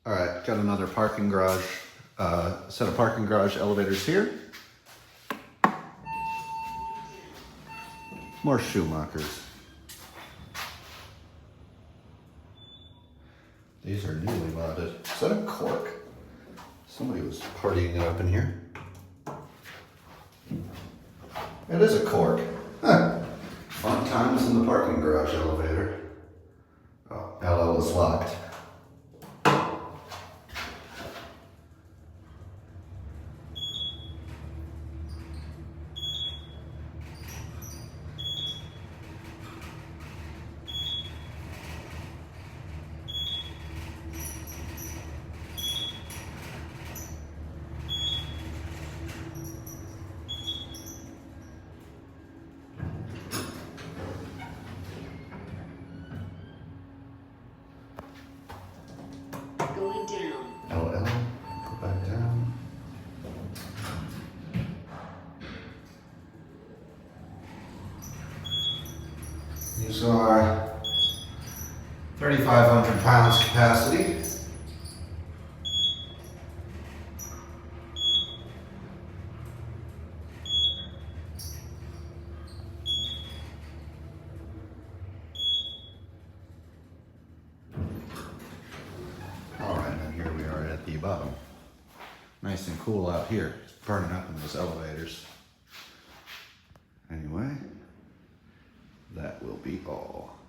All right, got another parking garage, set of parking garage elevators here. More Schumachers. These are newly modded. Is that a cork? Somebody was partying it up in here. It is a cork. Huh. Fun times in the parking garage elevator. Oh, LL is locked. Going down. LL, go back down. These are 3,500 pounds capacity. All right, and here we are at the bottom. Nice and cool out here. It's burning up in those elevators. Anyway, that will be all.